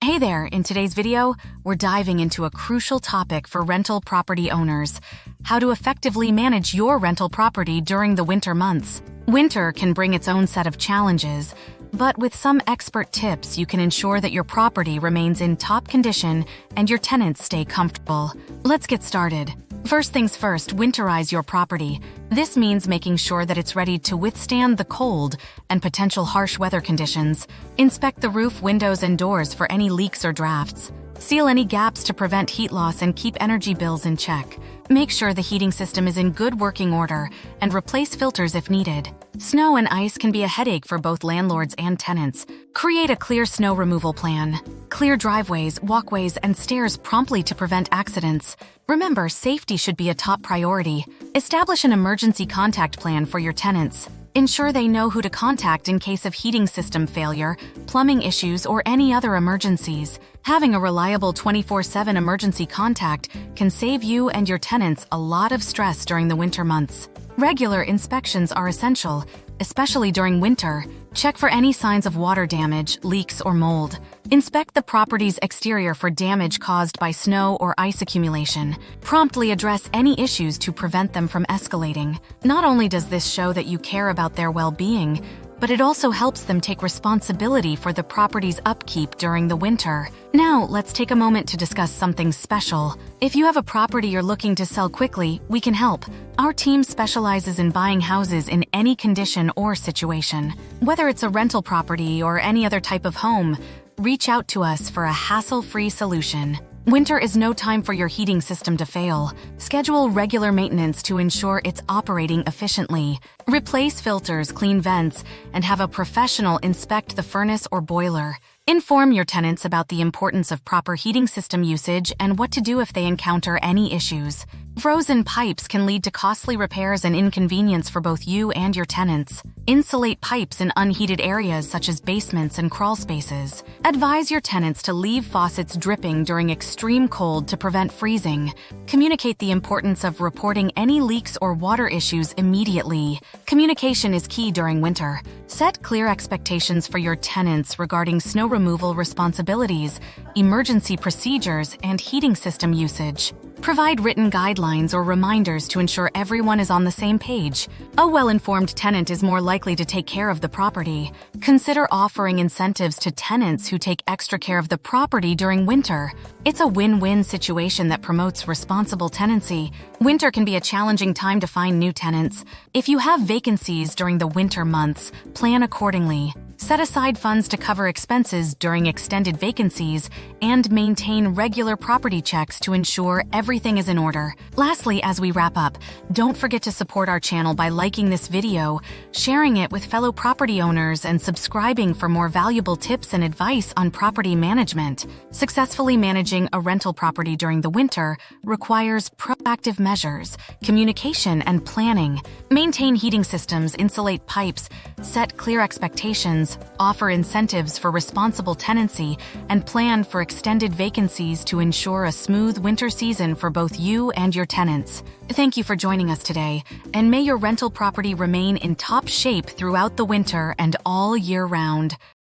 Hey there, in today's video, we're diving into a crucial topic for rental property owners: how to effectively manage your rental property during the winter months. Winter can bring its own set of challenges, but with some expert tips, you can ensure that your property remains in top condition and your tenants stay comfortable. Let's get started. First things first, winterize your property. This means making sure that it's ready to withstand the cold and potential harsh weather conditions. Inspect the roof, windows, and doors for any leaks or drafts. Seal any gaps to prevent heat loss and keep energy bills in check. Make sure the heating system is in good working order and replace filters if needed. Snow and ice can be a headache for both landlords and tenants. Create a clear snow removal plan. Clear driveways, walkways, and stairs promptly to prevent accidents. Remember, safety should be a top priority. Establish an emergency contact plan for your tenants. Ensure they know who to contact in case of heating system failure, plumbing issues, or any other emergencies. Having a reliable 24/7 emergency contact can save you and your tenants a lot of stress during the winter months. Regular inspections are essential, especially during winter. Check for any signs of water damage, leaks, or mold. Inspect the property's exterior for damage caused by snow or ice accumulation. Promptly address any issues to prevent them from escalating. Not only does this show that you care about their well-being, but it also helps them take responsibility for the property's upkeep during the winter. Now, let's take a moment to discuss something special. If you have a property you're looking to sell quickly, we can help. Our team specializes in buying houses in any condition or situation. Whether it's a rental property or any other type of home, reach out to us for a hassle-free solution. Winter is no time for your heating system to fail. Schedule regular maintenance to ensure it's operating efficiently. Replace filters, clean vents, and have a professional inspect the furnace or boiler. Inform your tenants about the importance of proper heating system usage and what to do if they encounter any issues. Frozen pipes can lead to costly repairs and inconvenience for both you and your tenants. Insulate pipes in unheated areas such as basements and crawl spaces. Advise your tenants to leave faucets dripping during extreme cold to prevent freezing. Communicate the importance of reporting any leaks or water issues immediately. Communication is key during winter. Set clear expectations for your tenants regarding snow removal responsibilities, emergency procedures, and heating system usage. Provide written guidelines or reminders to ensure everyone is on the same page. A well-informed tenant is more likely to take care of the property. Consider offering incentives to tenants who take extra care of the property during winter. It's a win-win situation that promotes responsible tenancy. Winter can be a challenging time to find new tenants. If you have vacancies during the winter months, plan accordingly. Set aside funds to cover expenses during extended vacancies and maintain regular property checks to ensure everything is in order. Lastly, as we wrap up, don't forget to support our channel by liking this video, sharing it with fellow property owners, and subscribing for more valuable tips and advice on property management. Successfully managing a rental property during the winter requires proactive measures, communication, and planning. Maintain heating systems, insulate pipes, set clear expectations, offer incentives for responsible tenancy, and plan for extended vacancies to ensure a smooth winter season for both you and your tenants. Thank you for joining us today, and may your rental property remain in top shape throughout the winter and all year round.